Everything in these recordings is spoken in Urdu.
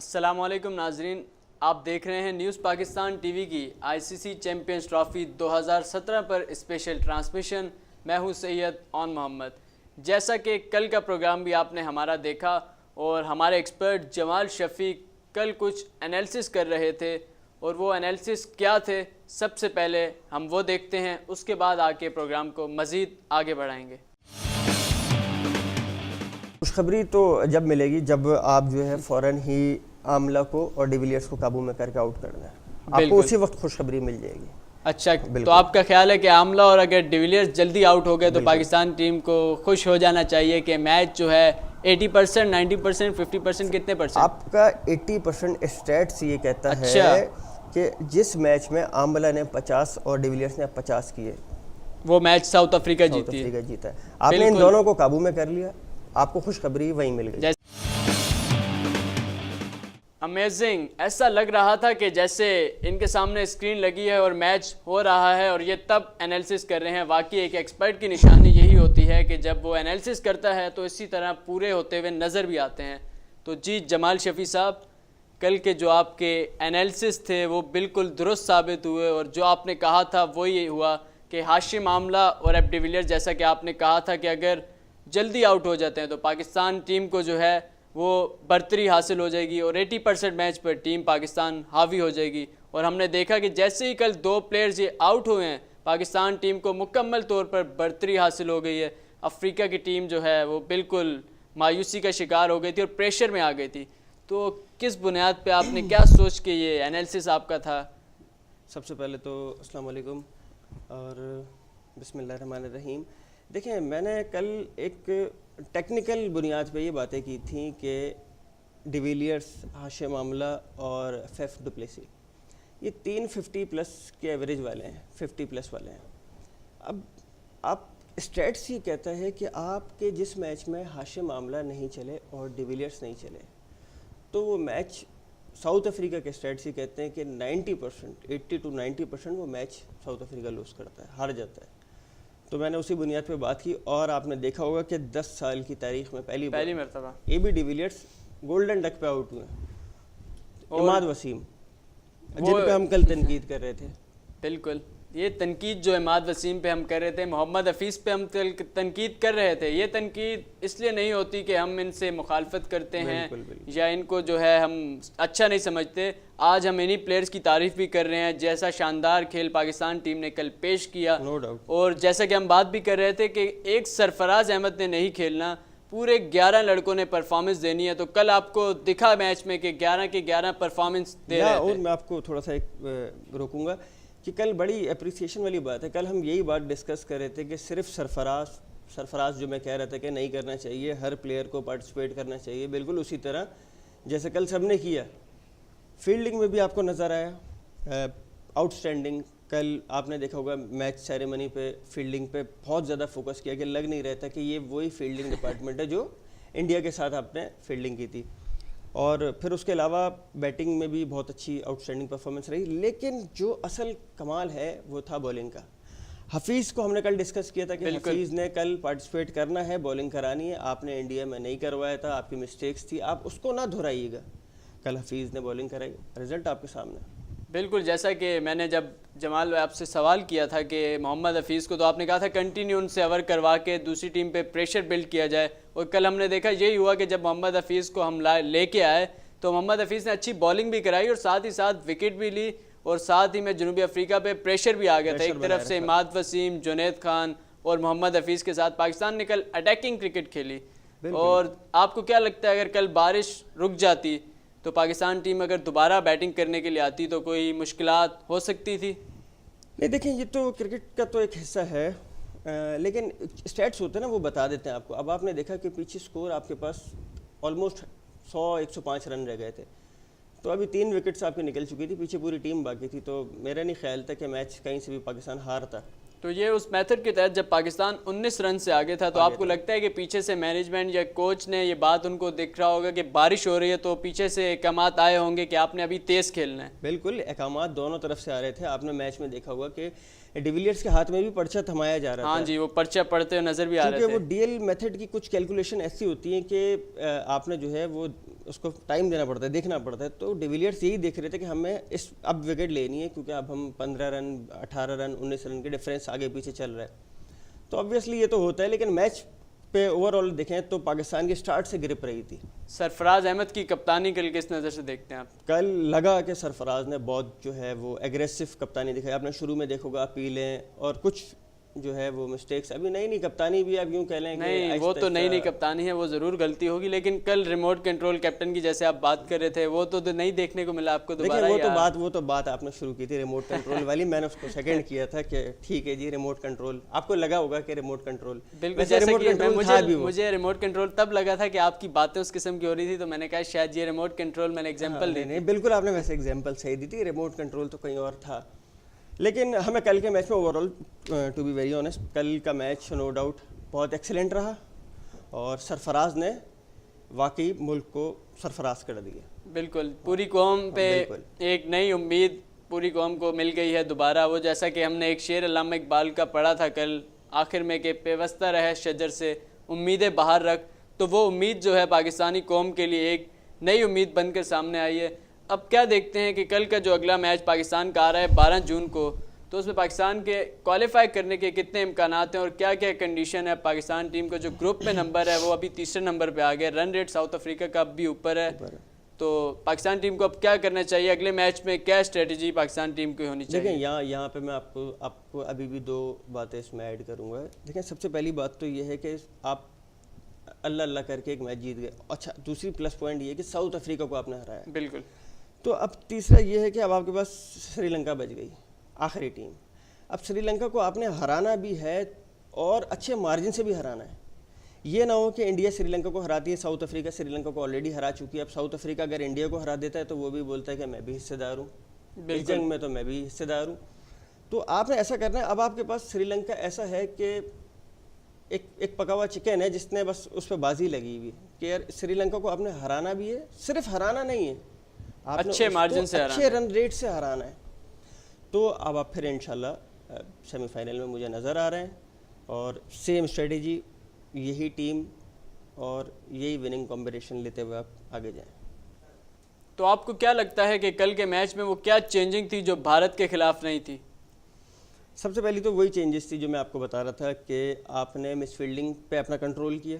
السلام علیکم ناظرین، آپ دیکھ رہے ہیں نیوز پاکستان ٹی وی کی آئی سی سی چیمپئنز ٹرافی 2017 پر اسپیشل ٹرانسمیشن۔ میں ہوں سید اون محمد۔ جیسا کہ کل کا پروگرام بھی آپ نے ہمارا دیکھا اور ہمارے ایکسپرٹ جمال شفیق کل کچھ انالیسس کر رہے تھے، اور وہ انالیسس کیا تھے سب سے پہلے ہم وہ دیکھتے ہیں، اس کے بعد آ کے پروگرام کو مزید آگے بڑھائیں گے۔ خوشخبری تو جب ملے گی جب آپ جو ہے فوراً ہی عاملہ کو اور ڈی ویلیئرز کو قابو میں کر کے آؤٹ کرنا ہے، آپ کو اسی وقت خوشخبری مل جائے گی۔ اچھا، تو آپ کا خیال ہے کہ عاملہ اور اگر ڈی ویلیئرز جلدی آؤٹ ہو گئے تو پاکستان ٹیم کو خوش ہو جانا چاہیے کہ میچ جو ہے 80%، 90%، 50%، کتنے پرسنٹ؟ آپ کا 80% اسٹیٹس یہ کہتا ہے کہ جس میچ میں عاملہ نے 50 اور ڈی ویلیئرز نے 50 کیے وہ میچ ساؤتھ افریقہ جیتا ہے۔ آپ نے ان دونوں کو قابو میں کر لیا، آپ کو خوشخبری وہیں مل گئی۔ امیزنگ، ایسا لگ رہا تھا کہ جیسے ان کے سامنے اسکرین لگی ہے اور میچ ہو رہا ہے اور یہ تب انالیسس کر رہے ہیں۔ واقعی ایک ایکسپرٹ کی نشانی یہی ہوتی ہے کہ جب وہ انالیسس کرتا ہے تو اسی طرح پورے ہوتے ہوئے نظر بھی آتے ہیں۔ تو جی جمال شفیع صاحب، کل کے جو آپ کے انالیسس تھے وہ بالکل درست ثابت ہوئے، اور جو آپ نے کہا تھا وہی ہوا کہ ہاشم عاملہ اور ایف ڈی ویلیئرز، جیسا کہ آپ نے کہا تھا کہ اگر جلدی آؤٹ ہو جاتے ہیں تو پاکستان ٹیم کو جو ہے وہ برتری حاصل ہو جائے گی اور 80% میچ پر ٹیم پاکستان حاوی ہو جائے گی۔ اور ہم نے دیکھا کہ جیسے ہی کل 2 پلیئرز یہ آؤٹ ہوئے ہیں، پاکستان ٹیم کو مکمل طور پر برتری حاصل ہو گئی ہے۔ افریقہ کی ٹیم جو ہے وہ بالکل مایوسی کا شکار ہو گئی تھی اور پریشر میں آ گئی تھی۔ تو کس بنیاد پہ آپ نے کیا سوچ کے یہ انالیسس آپ کا تھا؟ سب سے پہلے تو السلام علیکم اور بسم اللہ الرحمن الرحیم۔ دیکھیں، میں نے کل ایک ٹیکنیکل بنیاد پہ یہ باتیں کی تھیں کہ ڈی ویلیئرز، ہاشم عاملہ اور فیف ڈو پلیسی یہ 3 50+ کے ایوریج والے ہیں، 50+ والے ہیں۔ اب آپ اسٹیٹس یہ کہتا ہے کہ آپ کے جس میچ میں ہاشم عاملہ نہیں چلے اور ڈی ویلیئرز نہیں چلے تو وہ میچ ساؤتھ افریقہ کے اسٹیٹس یہ کہتے ہیں کہ 90%، 80 to 90% وہ میچ ساؤتھ افریقہ لوز کرتا ہے، ہار جاتا ہے۔ تو میں نے اسی بنیاد پہ بات کی، اور آپ نے دیکھا ہوگا کہ 10 سال کی تاریخ میں پہلی مرتبہ اے بی ڈی ویلیئرز گولڈن ڈک پہ آؤٹ ہوئے ہیں۔ عماد وسیم جن پہ ہم کل تنقید کر رہے تھے، بالکل یہ تنقید جو عماد وسیم پہ ہم کر رہے تھے، محمد حفیظ پہ ہم تنقید کر رہے تھے، یہ تنقید اس لیے نہیں ہوتی کہ ہم ان سے مخالفت کرتے ہیں یا ان کو جو ہے ہم اچھا نہیں سمجھتے۔ آج ہم انہی پلیئرز کی تعریف بھی کر رہے ہیں جیسا شاندار کھیل پاکستان ٹیم نے کل پیش کیا، اور جیسا کہ ہم بات بھی کر رہے تھے کہ ایک سرفراز احمد نے نہیں کھیلنا، پورے 11 لڑکوں نے پرفارمنس دینی ہے۔ تو کل آپ کو دکھا میچ میں کہ 11 کے 11 پرفارمنس دے رہے تھے۔ اور میں آپ کو تھوڑا سا ایک روکوں گا کہ کل بڑی اپریسیشن والی بات ہے، کل ہم یہی بات ڈسکس کر رہے تھے کہ صرف سرفراز جو میں کہہ رہا تھا کہ نہیں کرنا چاہیے، ہر پلیئر کو پارٹیسپیٹ کرنا چاہیے، بالکل اسی طرح جیسے کل سب نے کیا۔ فیلڈنگ میں بھی آپ کو نظر آیا آؤٹ اسٹینڈنگ۔ کل آپ نے دیکھا ہوگا میچ سیریمنی پہ فیلڈنگ پہ بہت زیادہ فوکس کیا کہ لگ نہیں رہتا کہ یہ وہی فیلڈنگ ڈپارٹمنٹ ہے جو انڈیا کے ساتھ آپ نے فیلڈنگ کی تھی، اور پھر اس کے علاوہ بیٹنگ میں بھی بہت اچھی آؤٹ اسٹینڈنگ پرفارمنس رہی۔ لیکن جو اصل کمال ہے وہ تھا بولنگ کا۔ حفیظ کو ہم نے کل ڈسکس کیا تھا کہ حفیظ نے کل پارٹیسپیٹ کرنا ہے، بولنگ کرانی ہے، آپ نے انڈیا میں نہیں کروایا تھا، آپ کی مسٹیکس تھی، آپ اس کو نہ دہرائیے گا۔ کل حفیظ نے بولنگ کرائی، رزلٹ آپ کے سامنے۔ بالکل، جیسا کہ میں نے جب جمال آپ سے سوال کیا تھا کہ محمد حفیظ کو، تو آپ نے کہا تھا کنٹینیو ان سے اوور کروا کے دوسری ٹیم پہ پریشر بلڈ کیا جائے، اور کل ہم نے دیکھا یہی ہوا کہ جب محمد حفیظ کو ہم لے کے آئے تو محمد حفیظ نے اچھی بالنگ بھی کرائی اور ساتھ ہی ساتھ وکٹ بھی لی، اور ساتھ ہی میں جنوبی افریقہ پہ پریشر بھی آ گیا تھا ایک طرف سے عماد وسیم، جنید خان اور محمد حفیظ کے ساتھ۔ پاکستان نے کل اٹیکنگ کرکٹ کھیلی، اور آپ کو کیا لگتا ہے اگر کل بارش رک جاتی تو پاکستان ٹیم اگر دوبارہ بیٹنگ کرنے کے لیے آتی تو کوئی مشکلات ہو سکتی تھی؟ نہیں، دیکھیں یہ تو کرکٹ کا تو ایک حصہ ہے، لیکن اسٹیٹس ہوتے ہیں نا وہ بتا دیتے ہیں آپ کو۔ اب آپ نے دیکھا کہ پیچھے سکور آپ کے پاس آلموسٹ 100-105 رن رہ گئے تھے، تو ابھی 3 وکٹس آپ کی نکل چکی تھی، پیچھے پوری ٹیم باقی تھی، تو میرا نہیں خیال تھا کہ میچ کہیں سے بھی پاکستان ہارتا۔ تو یہ اس میتھڈ کے تحت جب پاکستان 19 رن سے آگے تھا تو آپ کو لگتا ہے کہ پیچھے سے مینجمنٹ یا کوچ نے یہ بات ان کو دکھ رہا ہوگا کہ بارش ہو رہی ہے تو پیچھے سے احکامات آئے ہوں گے کہ آپ نے ابھی تیز کھیلنا ہے؟ بالکل، احکامات دونوں طرف سے آ رہے تھے۔ آپ نے میچ میں دیکھا ہوگا کہ ڈی ویلیئرز کے ہاتھ میں بھی پرچہ تھمایا جا رہا تھا۔ ہاں جی، وہ پرچہ پڑھتے ہوئے نظر بھی آ رہے تھے، کیونکہ وہ ڈی ایل میتھڈ کی کچھ کیلکولیشن ایسی ہوتی ہیں کہ آپ نے جو ہے وہ اس کو ٹائم دینا پڑتا ہے, دیکھنا پڑتا ہے. تو ڈی ویلیئرس یہی دیکھ رہے تھے کہ ہمیں اب وکٹ لینی ہے, کیونکہ اب ہم 15 رن 18 رن 19 رن کے ڈفرینس آگے پیچھے چل رہا ہے. تو آبویسلی یہ تو ہوتا ہے, لیکن میچ پہ اوور آل دیکھیں تو پاکستان کی سٹارٹ سے گرپ رہی تھی. سرفراز احمد کی کپتانی کل کس نظر سے دیکھتے ہیں آپ؟ کل لگا کہ سرفراز نے بہت جو ہے وہ ایگریسو کپتانی دکھائی. آپ نے شروع میں دیکھو گا اپیلیں اور کچھ جو ہے وہ مسٹیکس, ابھی نئی کپتانی بھی آپ یوں کہہ لیں کہ نہیں, وہ تو نئی کپتانی ہے, وہ ضرور غلطی ہوگی, لیکن کل ریموٹ کنٹرول کیپٹن کی جیسے آپ بات کر رہے تھے وہ تو نہیں دیکھنے کو ملا آپ کو دوبارہ. وہ تو بات آپ نے شروع کی تھی ریموٹ کنٹرول والی, میں نے اس کو سیکنڈ کیا تھا کہ ٹھیک ہے جی ریموٹ کنٹرول, آپ کو لگا ہوگا کہ ریموٹ کنٹرول. بالکل, مجھے ریموٹ کنٹرول تب لگا تھا کہ آپ کی باتیں اس قسم کی ہو رہی تھی, تو میں نے کہا شاید یہ ریموٹ کنٹرول میں نے ایگزامپل دی. نہیں بالکل آپ نے ویسے ایگزامپل صحیح دی تھی, ریموٹ کنٹرول تو کہیں اور تھا. لیکن ہمیں کل کے میچ میں overall to be very honest کل کا میچ نو ڈاؤٹ بہت ایکسیلنٹ رہا, اور سرفراز نے واقعی ملک کو سرفراز کر دیا. بالکل, پوری قوم پہ ایک نئی امید پوری قوم کو مل گئی ہے دوبارہ. وہ جیسا کہ ہم نے ایک شعر علامہ اقبال کا پڑھا تھا کل آخر میں کہ پیوستہ رہے شجر سے امیدیں باہر رکھ, تو وہ امید جو ہے پاکستانی قوم کے لیے ایک نئی امید بن کر سامنے آئی ہے. اب کیا دیکھتے ہیں کہ کل کا جو اگلا میچ پاکستان کا آ رہا ہے 12 جون کو, تو اس میں پاکستان کے کوالیفائی کرنے کے کتنے امکانات ہیں اور کیا کیا کنڈیشن ہے. پاکستان ٹیم کا جو گروپ میں نمبر ہے وہ ابھی تیسرے نمبر پہ آ گیا, رن ریٹ ساؤتھ افریقہ کا اب بھی اوپر ہے. تو پاکستان ٹیم کو اب کیا کرنا چاہیے, اگلے میچ میں کیا اسٹریٹجی پاکستان ٹیم کی ہونی چاہیے؟ دیکھیں یہاں پہ میں آپ کو ابھی بھی 2 باتیں اس میں ایڈ کروں گا. دیکھیں سب سے پہلی بات تو یہ ہے کہ آپ اللہ کر کے ایک میچ جیت گئے. اچھا, دوسری پلس پوائنٹ یہ ہے کہ ساؤتھ افریقہ کو آپ نے ہرایا. بالکل. تو اب تیسرا یہ ہے کہ اب آپ کے پاس سری لنکا بچ گئی آخری ٹیم. اب سری لنکا کو آپ نے ہرانا بھی ہے اور اچھے مارجن سے بھی ہرانا ہے. یہ نہ ہو کہ انڈیا سری لنکا کو ہراتی ہے, ساؤتھ افریقہ سری لنکا کو آلریڈی ہرا چکی ہے. اب ساؤتھ افریقہ اگر انڈیا کو ہرا دیتا ہے تو وہ بھی بولتا ہے کہ میں بھی حصے دار ہوں, اس جنگ میں تو میں بھی حصے دار ہوں. تو آپ نے ایسا کرنا ہے. اب آپ کے پاس سری لنکا ایسا ہے کہ ایک پکا ہوا چکن ہے جس نے بس اس پہ بازی لگی ہوئی کہ یار سری لنکا کو آپ نے ہرانا بھی ہے, صرف ہرانا نہیں ہے, اچھے مارجن سے اچھے رن ریٹ سے ہرانا ہے. تو اب آپ پھر انشاءاللہ سیمی فائنل میں مجھے نظر آ رہے ہیں, اور سیم اسٹریٹجی یہی ٹیم اور یہی وننگ کمبینیشن لیتے ہوئے آپ آگے جائیں. تو آپ کو کیا لگتا ہے کہ کل کے میچ میں وہ کیا چینجنگ تھی جو بھارت کے خلاف نہیں تھی؟ سب سے پہلی تو وہی چینجز تھی جو میں آپ کو بتا رہا تھا کہ آپ نے مس فیلڈنگ پہ اپنا کنٹرول کیا.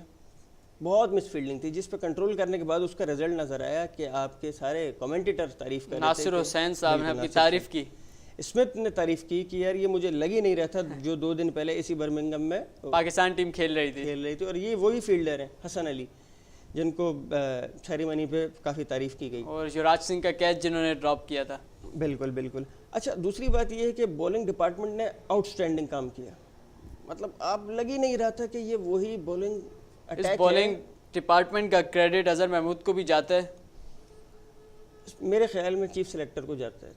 بہت مس فیلڈنگ تھی جس پہ کنٹرول کرنے کے بعد اس کا رزلٹ نظر آیا کہ آپ کے سارے کمنٹیٹر تعریف کر رہے تھے. ناصر حسین صاحب نے اپنی تعریف کی, اسمتھ نے تعریف کی کہ یار یہ مجھے لگ ہی نہیں رہا تھا جو 2 دن پہلے اسی برمنگم میں پاکستان ٹیم کھیل رہی تھی. اور یہ وہی فیلڈر ہیں حسن علی جن کو سیریمنی پہ کافی تعریف کی گئی, اور یوراج سنگھ کا کیچ جنہوں نے ڈراپ کیا تھا. بالکل. اچھا, دوسری بات یہ ہے کہ بولنگ ڈپارٹمنٹ نے آؤٹ اسٹینڈنگ کام کیا. مطلب آپ لگ ہی نہیں رہا تھا کہ یہ وہی بولنگ اٹیک ہے. اس بولنگ ڈپارٹمنٹ کا کریڈٹ اظہر محمود کو بھی جاتا ہے. میرے خیال میں چیف سلیکٹر کو جاتا ہے.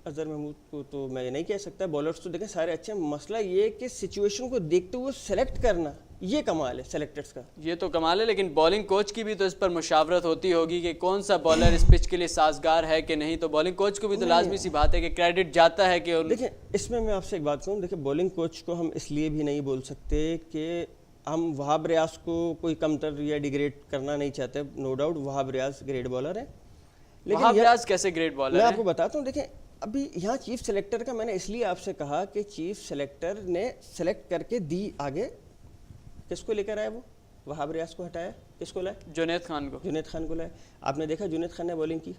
اظہر محمود کو تو میں نہیں کہہ سکتا. بالرز تو دیکھیں سارے اچھے, مسئلہ یہ کہ سچویشن کو دیکھتے ہوئے سلیکٹ کرنا یہ کمال ہے سلیکٹرز کا. یہ تو کمال ہے, لیکن بالنگ کوچ کی بھی تو اس پر مشاورت ہوتی ہوگی کہ کون سا بالر اس پچ کے لیے سازگار ہے کہ نہیں. تو بالنگ کوچ کو بھی تو لازمی سی بات ہے کہ کریڈٹ جاتا ہے کہ دیکھیں اس میں آپ سے ایک بات کہوں. دیکھیں بالنگ کوچ کو ہم اس لیے بھی نہیں بول سکتے کہ ہم وہاب ریاض کو کوئی کمتر یا ڈیگریڈ کرنا نہیں چاہتے. No doubt Wahab Riaz great bowler ہے, لیکن وہاب ریاض کیسے گریٹ بالر ہے میں آپ کو بتاتا ہوں. دیکھیں ابھی یہاں چیف سلیکٹر کا میں نے اس لیے آپ سے کہا کہ چیف سلیکٹر نے سلیکٹ کر کے دی آگے. کس کو لے کر آیا؟ وہ وہاب ریاض کو ہٹایا, کس کو لائے؟ جنید خان کو لائے. آپ نے دیکھا جنید خان نے بالنگ کی,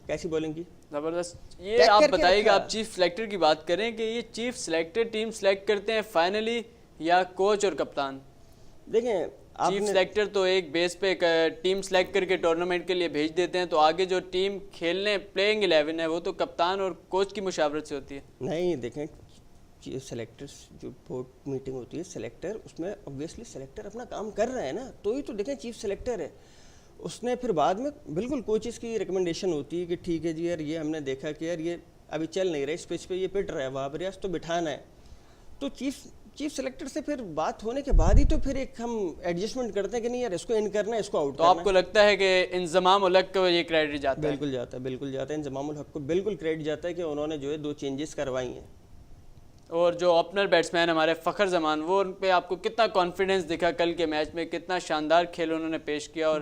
کیسی بالنگ کی, زبردست. یہ آپ بتائیے گا, آپ چیف سلیکٹر کی بات کریں کہ یہ چیف سلیکٹر ٹیم سلیکٹ کرتے ہیں فائنلی یا کوچ اور کپتان؟ دیکھیں چیف سلیکٹر تو ایک بیس پہ ٹیم سلیکٹ کر کے ٹورنامنٹ کے لیے بھیج دیتے ہیں, تو آگے جو ٹیم کھیلنے پلینگ 11 ہے وہ تو کپتان اور کوچ کی مشاورت سے ہوتی ہے. نہیں دیکھیں سلیکٹرز جو بورڈ میٹنگ ہوتی ہے سلیکٹر, اس میں obviously سلیکٹر اپنا کام کر رہا ہے نا, تو ہی تو دیکھیں چیف سلیکٹر ہے. اس نے پھر بعد میں بالکل کوچز کی ریکمنڈیشن ہوتی ہے کہ ٹھیک ہے جی یار یہ ہم نے دیکھا کہ یار یہ ابھی چل نہیں رہا, اس پچ پہ یہ پٹ رہا ہے, وہاب ریاض تو بٹھانا ہے. تو چیف سلیکٹر سے پھر بات ہونے کے بعد ہی تو پھر ایک ہم ایڈجسٹمنٹ کرتے ہیں کہ نہیں یار اس کو ان کرنا ہے, اس کو آؤٹ کرنا ہے. تو آپ کو لگتا ہے کہ انضمام الحق کو یہ کریڈٹ جاتا ہے؟ بالکل جاتا ہے. انضمام الحق کو بالکل کریڈٹ جاتا ہے کہ انہوں نے جو ہے 2 چینجز کروائی ہیں. اور جو اوپنر بیٹسمین ہمارے فخر زمان, وہ ان پہ آپ کو کتنا کانفیڈنس دکھا کل کے میچ میں, کتنا شاندار کھیل انہوں نے پیش کیا, اور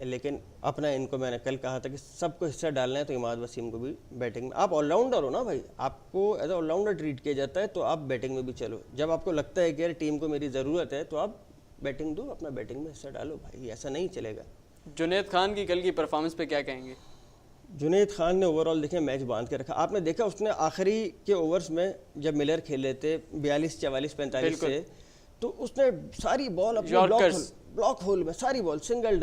لیکن اپنا ان کو میں نے کل کہا تھا کہ سب کو حصہ ڈالنا ہے تو عماد وسیم کو بھی بیٹنگ میں. آپ آل راؤنڈر ہو نا بھائی, آپ کو as a all rounder treat کیا جاتا ہے, تو آپ بیٹنگ میں بھی چلو. جب آپ کو لگتا ہے کہ یار ٹیم کو میری ضرورت ہے تو آپ بیٹنگ دو, اپنا بیٹنگ میں حصہ ڈالو بھائی, ایسا نہیں چلے گا. جنید خان کی کل کی پرفارمنس پہ کیا کہیں گے؟ جنید خان نے اوور آل دیکھیں میچ باندھ کے رکھا. آپ نے دیکھا اس نے آخری کے اوورز میں جب ملر کھیل رہے تھے 42 44 45 سے, تو اس نے ساری بال اپنے بلاک ہول میں ساری بال سنگل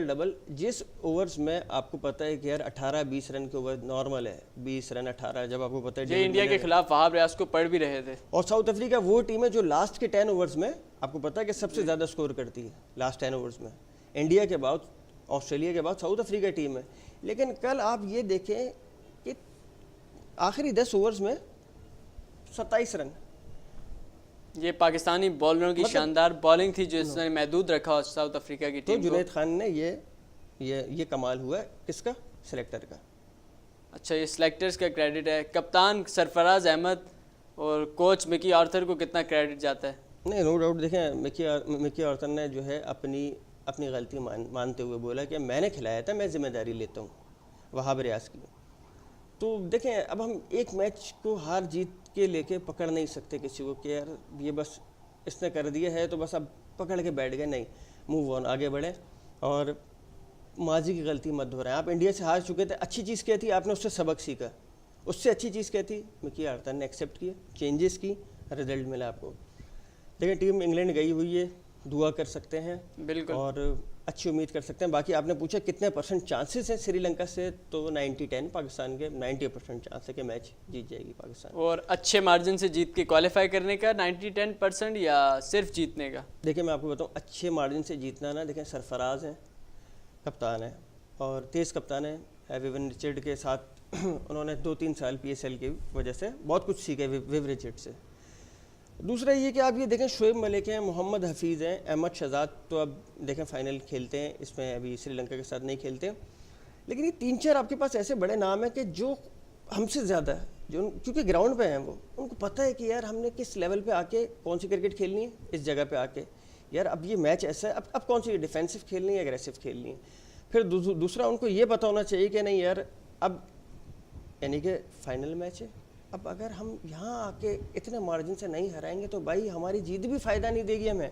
ڈبل, جس اوورز میں آپ کو پتہ ہے کہ یار 18 20 رن کے اوور نارمل ہے, 20 رن 18, جب آپ کو پتہ ہے یہ انڈیا کے خلاف وہاب ریاض کو پڑھ بھی رہے تھے. اور ساؤتھ افریقہ وہ ٹیم ہے جو لاسٹ کے 10 اوورز میں آپ کو پتہ ہے کہ سب سے زیادہ سکور کرتی ہے لاسٹ 10 اوورز میں. انڈیا کے بعد آسٹریلیا کے بعد ساؤتھ افریقہ ٹیم ہے. لیکن کل آپ یہ دیکھیں کہ آخری 10 اوورز میں 27 رن. یہ پاکستانی بالروں کی شاندار بالنگ تھی جو اس نے محدود رکھا ساؤتھ افریقہ کی ٹیم کو. جنید خان نے یہ کمال ہوا ہے کس کا؟ سلیکٹر کا. اچھا, یہ سلیکٹرز کا کریڈٹ ہے. کپتان سرفراز احمد اور کوچ مکی آرتھر کو کتنا کریڈٹ جاتا ہے؟ نہیں, نو ڈاؤٹ. دیکھیں مکی آرتھر نے جو ہے اپنی غلطی مانتے ہوئے بولا کہ میں نے کھلایا تھا, میں ذمہ داری لیتا ہوں وہاب ریاض کی. تو دیکھیں اب ہم ایک میچ کو ہار جیت کے لے کے پکڑ نہیں سکتے کسی کو کہ یار یہ بس اس نے کر دیا ہے تو بس اب پکڑ کے بیٹھ گئے. نہیں, موو آن, آگے بڑھیں اور ماضی کی غلطی مت دہرائیں. آپ انڈیا سے ہار چکے تھے, اچھی چیز کیا تھی آپ نے اس سے سبق سیکھا. اس سے اچھی چیز کیا تھی مکی آرتھر نے ایکسیپٹ کیا, چینجز کی, رزلٹ ملا آپ کو. دیکھیں ٹیم انگلینڈ گئی ہوئی ہے, دعا کر سکتے ہیں بالکل, اور اچھی امید کر سکتے ہیں. باقی آپ نے پوچھا کتنے پرسنٹ چانسز ہیں سری لنکا سے, تو 90-10 پاکستان کے 90% چانس ہے کہ میچ جیت جائے گی پاکستان. اور اچھے مارجن سے جیت کے کوالیفائی کرنے کا 90-10% یا صرف جیتنے کا؟ دیکھیں میں آپ کو بتاؤں, اچھے مارجن سے جیتنا نا, دیکھیں سرفراز ہیں, کپتان ہیں اور تیز کپتان ہیں ویون رچرڈ کے ساتھ. انہوں نے 2-3 سال PSL کی وجہ سے بہت کچھ سیکھا ویو رچرڈ سے. دوسرا یہ کہ آپ یہ دیکھیں شعیب ملک ہیں, محمد حفیظ ہیں, احمد شہزاد تو اب دیکھیں فائنل کھیلتے ہیں, اس میں ابھی سری لنکا کے ساتھ نہیں کھیلتے. لیکن یہ 3-4 آپ کے پاس ایسے بڑے نام ہیں کہ جو ہم سے زیادہ ہے, جو کیونکہ گراؤنڈ پہ ہیں وہ, ان کو پتہ ہے کہ یار ہم نے کس لیول پہ آ کے کون سی کرکٹ کھیلنی ہے, اس جگہ پہ آ کے یار اب یہ میچ ایسا ہے, اب کون سی ڈیفینسو کھیلنی ہے, اگریسو کھیلنی ہے. پھر دوسرا ان کو یہ پتہ ہونا چاہیے کہ نہیں یار اب یعنی کہ فائنل میچ ہے, اب اگر ہم یہاں آ کے اتنے مارجن سے نہیں ہرائیں گے تو بھائی ہماری جیت بھی فائدہ نہیں دے گی ہمیں.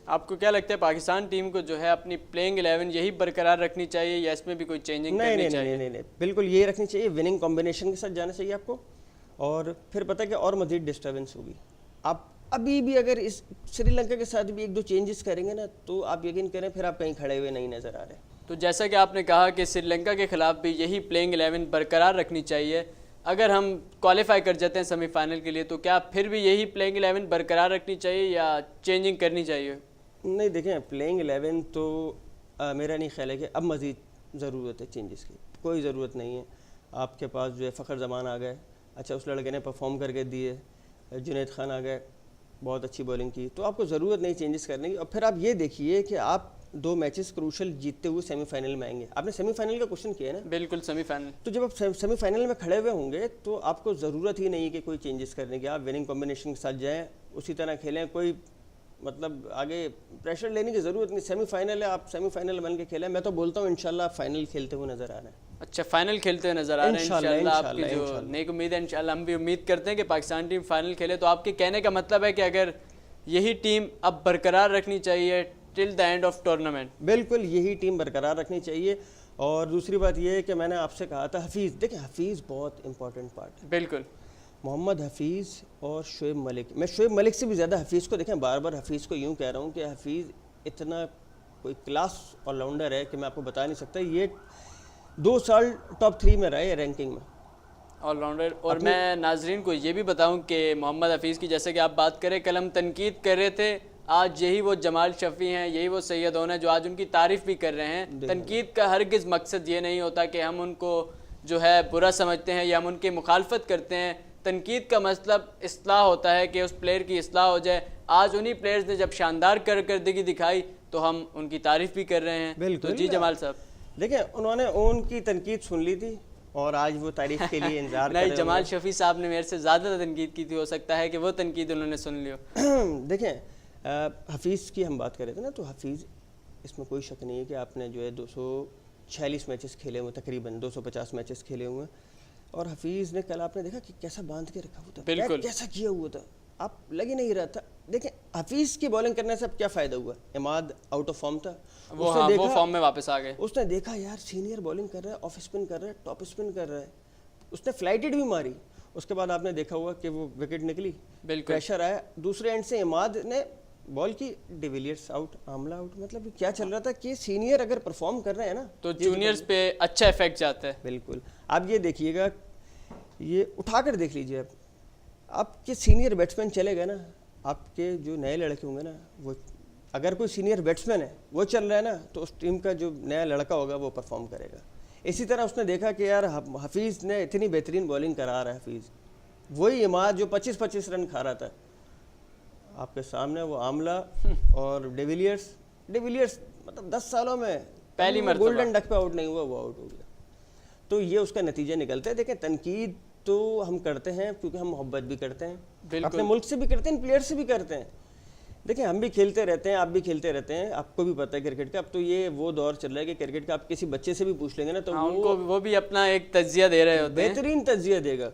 آپ کو کیا لگتا ہے پاکستان ٹیم کو جو ہے اپنی پلینگ 11 یہی برقرار رکھنی چاہیے یا اس میں بھی کوئی چینجنگ کرنی چاہیے؟ نہیں, بالکل یہی رکھنی چاہیے. وننگ کمبینیشن کے ساتھ جانا چاہیے آپ کو. اور پھر پتہ کہ اور مزید ڈسٹربنس ہوگی. آپ ابھی بھی اگر اس سری لنکا کے ساتھ بھی 1-2 چینجز کریں گے نا, تو آپ یقین کریں پھر آپ کہیں کھڑے ہوئے نہیں نظر آ رہے. تو جیسا کہ آپ نے کہا کہ سری لنکا کے خلاف بھی یہی پلینگ 11 برقرار رکھنی چاہیے. اگر ہم کوالیفائی کر جاتے ہیں سیمی فائنل کے لیے تو کیا پھر بھی یہی پلینگ 11 برقرار رکھنی چاہیے یا چینجنگ کرنی چاہیے؟ نہیں دیکھیں, پلینگ 11 تو میرا نہیں خیال ہے کہ اب مزید ضرورت ہے چینجز کی. کوئی ضرورت نہیں ہے. آپ کے پاس جو ہے فخر زمان آ گئے, اچھا اس لڑکے نے پرفارم کر کے دیے. جنید خان آ گئے, بہت اچھی بولنگ کی. تو آپ کو ضرورت نہیں چینجز کرنے کی. اور پھر آپ یہ دیکھیے کہ آپ 2 میچز کروشل جیتتے ہوئے سیمی فائنل میں آئیں گے. آپ نے سیمی فائنل کا کوشچن کیا ہے نا؟ بالکل, سیمی فائنل. تو جب آپ سیمی فائنل میں کھڑے ہوئے ہوں گے تو آپ کو ضرورت ہی نہیں کہ کوئی چینجز کرنے کی. آپ وننگ کمبینیشن کے ساتھ جائیں, اسی طرح کھیلیں. کوئی مطلب آگے پریشر لینے کی ضرورت نہیں. سیمی فائنل ہے, آپ سیمی فائنل بن کے کھیلیں. میں تو بولتا ہوں انشاءاللہ آپ فائنل کھیلتے ہوئے نظر آ رہے ہیں. اچھا, فائنل کھیلتے ہوئے نظر آ رہے ہیں انشاءاللہ. آپ کی جو نیک امید ہے انشاءاللہ ہم بھی امید کرتے ہیں کہ پاکستان ٹیم فائنل کھیلے. تو آپ کے کہنے کا مطلب ہے کہ اگر یہی ٹیم اب برقرار رکھنی چاہیے ٹل دا اینڈ آف ٹورنامنٹ؟ بالکل, یہی ٹیم برقرار رکھنی چاہیے. اور دوسری بات یہ ہے کہ میں نے آپ سے کہا تھا حفیظ, دیکھیں حفیظ بہت امپورٹنٹ پارٹ ہے. بالکل, محمد حفیظ اور شعیب ملک. میں شعیب ملک سے بھی زیادہ حفیظ کو, دیکھیں بار بار حفیظ کو یوں کہہ رہا ہوں کہ حفیظ اتنا کوئی کلاس آل راؤنڈر ہے کہ میں آپ کو بتا نہیں سکتا. یہ 2 سال ٹاپ 3 میں رہے رینکنگ میں, آل راؤنڈر. اور میں ناظرین کو یہ بھی بتاؤں کہ محمد حفیظ کی جیسے کہ آپ بات کریں, کل ہم تنقید کر رہے تھے, آج یہی وہ جمال شفیع ہیں, یہی وہ سید اون ہیں جو آج ان کی تعریف بھی کر رہے ہیں. تنقید کا ہرگز مقصد یہ نہیں ہوتا کہ ہم ان کو جو ہے برا سمجھتے ہیں یا ہم ان کی مخالفت کرتے ہیں. تنقید کا مطلب اصلاح ہوتا ہے کہ اس پلیئر کی اصلاح ہو جائے. آج انہی پلیئرز نے جب شاندار کارکردگی دکھائی تو ہم ان کی تعریف بھی کر رہے ہیں. بالکل. تو جی جمال صاحب, دیکھیں انہوں نے اون کی تنقید سن لی تھی اور آج وہ تعریف کے لیے انتظار کر رہے ہیں. نہیں, جمال شفیع صاحب نے میرے سے زیادہ تنقید کی تھی, ہو سکتا ہے کہ وہ تنقید انہوں نے سن لی ہو. دیکھیں حفیظ کی ہم بات کر رہے تھے نا, تو حفیظ اس میں کوئی شک نہیں ہے کہ آپ نے جو ہے 246 میچز کھیلے ہوئے، تقریباً 250 میچز کھیلے ہوئے ہیں، اور حفیظ نے کل آپ نے دیکھا کہ کیسا باندھ کے رکھا ہوا تھا، بالکل کیسا کیا ہوا تھا، آپ لگ ہی نہیں رہا تھا. دیکھیں حفیظ کی بالنگ کرنے سے اب کیا فائدہ ہوا؟ عماد آؤٹ آف فارم تھا، وہ فارم میں واپس آ گئے. اس نے دیکھا یار سینئر بالنگ کر رہا ہے، آف اسپن کر رہا ہے، ٹاپ اسپن کر رہا ہے، اس نے فلائٹڈ بھی ماری. اس کے بعد آپ نے دیکھا ہوا کہ وہ وکٹ نکلی، بالکل پریشر آیا دوسرے اینڈ سے، عماد نے بال کی، ڈی ویلیئرس آؤٹ، عاملہ آؤٹ. مطلب کیا چل رہا تھا کہ سینئر اگر پرفارم کر رہے ہیں نا تو جونیئرز پہ اچھا افیکٹ جاتا ہے. بالکل. آپ یہ دیکھیے گا، یہ اٹھا کر دیکھ لیجیے، آپ کے سینئر بیٹسمین چلے گئے نا، آپ کے جو نئے لڑکے ہوں گے نا، وہ اگر کوئی سینئر بیٹسمین ہے وہ چل رہا ہے نا، تو اس ٹیم کا جو نیا لڑکا ہوگا وہ پرفارم کرے گا. اسی طرح اس نے دیکھا کہ یار حفیظ نے اتنی بہترین بالنگ کرا رہا ہے، حفیظ وہی عماد جو 25 رن کھا رہا تھا آپ کے سامنے، وہ عاملہ اور ڈی ویلیئرس مطلب 10 سالوں میں پہلی مرتبہ گولڈن ڈک پہ آؤٹ نہیں ہوا، وہ آؤٹ ہو گیا. تو یہ اس کا نتیجہ نکلتا ہے. دیکھیں تنقید تو ہم کرتے ہیں کیونکہ ہم محبت بھی کرتے ہیں، اپنے ملک سے بھی کرتے ہیں، پلیئر سے بھی کرتے ہیں. دیکھیں ہم بھی کھیلتے رہتے ہیں، آپ بھی کھیلتے رہتے ہیں، آپ کو بھی پتہ ہے کرکٹ کا. اب تو یہ وہ دور چل رہا ہے کہ کرکٹ کا آپ کسی بچے سے بھی پوچھ لیں گے نا تو وہ بھی اپنا ایک تجزیہ دے رہے ہوتے ہیں، بہترین تجزیہ دے گا.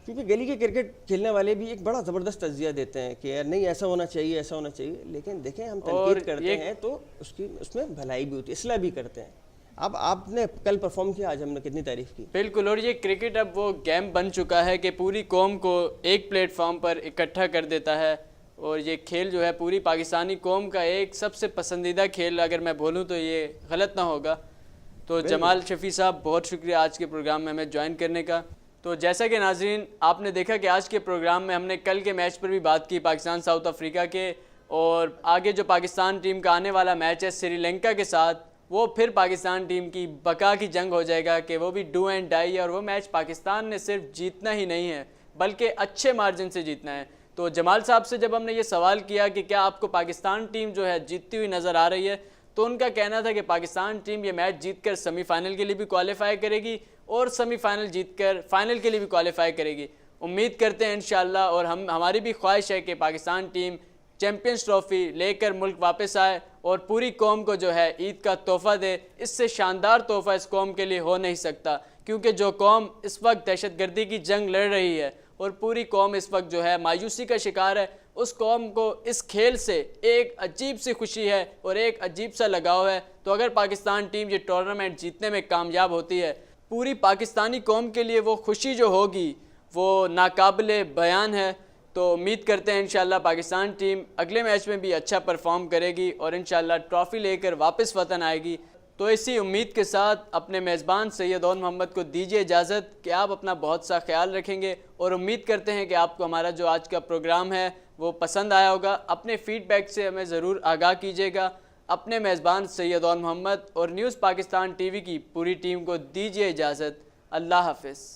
کیونکہ گلی کے کرکٹ کھیلنے والے بھی ایک بڑا زبردست تجزیہ دیتے ہیں کہ یار نہیں ایسا ہونا چاہیے، ایسا ہونا چاہیے. لیکن دیکھیں ہم تنقید کرتے ہیں تو اس میں بھلائی بھی ہوتی ہے، اصلاح بھی کرتے ہیں. اب آپ نے کل پرفارم کیا، آج ہم نے کتنی تعریف کی. بالکل. اور یہ کرکٹ اب وہ گیم بن چکا ہے کہ پوری قوم کو ایک پلیٹ فارم پر اکٹھا کر دیتا ہے، اور یہ کھیل جو ہے پوری پاکستانی قوم کا ایک سب سے پسندیدہ کھیل، اگر میں بولوں تو یہ غلط نہ ہوگا. تو جمال شفیع صاحب بہت شکریہ آج کے پروگرام میں ہمیں جوائن کرنے کا. تو جیسا کہ ناظرین آپ نے دیکھا کہ آج کے پروگرام میں ہم نے کل کے میچ پر بھی بات کی، پاکستان ساؤتھ افریقہ کے، اور آگے جو پاکستان ٹیم کا آنے والا میچ ہے سری لنکا کے ساتھ، وہ پھر پاکستان ٹیم کی بقا کی جنگ ہو جائے گا کہ وہ بھی ڈو اینڈ ڈائی ہے، اور وہ میچ پاکستان نے صرف جیتنا ہی نہیں ہے بلکہ اچھے مارجن سے جیتنا ہے. تو جمال صاحب سے جب ہم نے یہ سوال کیا کہ کیا آپ کو پاکستان ٹیم جو ہے جیتتی ہوئی نظر آ رہی ہے، تو ان کا کہنا تھا کہ پاکستان ٹیم یہ میچ جیت کر سیمی فائنل کے لیے بھی کوالیفائی کرے گی، اور سیمی فائنل جیت کر فائنل کے لیے بھی کوالیفائی کرے گی. امید کرتے ہیں انشاءاللہ، اور ہماری بھی خواہش ہے کہ پاکستان ٹیم چیمپئنز ٹرافی لے کر ملک واپس آئے اور پوری قوم کو جو ہے عید کا تحفہ دے. اس سے شاندار تحفہ اس قوم کے لیے ہو نہیں سکتا، کیونکہ جو قوم اس وقت دہشت گردی کی جنگ لڑ رہی ہے اور پوری قوم اس وقت جو ہے مایوسی کا شکار ہے، اس قوم کو اس کھیل سے ایک عجیب سی خوشی ہے اور ایک عجیب سا لگاؤ ہے. تو اگر پاکستان ٹیم یہ ٹورنامنٹ جیتنے میں کامیاب ہوتی ہے، پوری پاکستانی قوم کے لیے وہ خوشی جو ہوگی وہ ناقابل بیان ہے. تو امید کرتے ہیں انشاءاللہ پاکستان ٹیم اگلے میچ میں بھی اچھا پرفارم کرے گی اور انشاءاللہ ٹرافی لے کر واپس وطن آئے گی. تو اسی امید کے ساتھ اپنے میزبان سید اون محمد کو دیجیے اجازت کہ آپ اپنا بہت سا خیال رکھیں گے، اور امید کرتے ہیں کہ آپ کو ہمارا جو آج کا پروگرام ہے وہ پسند آیا ہوگا. اپنے فیڈ بیک سے ہمیں ضرور آگاہ کیجیے گا. اپنے میزبان سید اون محمد اور نیوز پاکستان ٹی وی کی پوری ٹیم کو دیجیے اجازت. اللہ حافظ.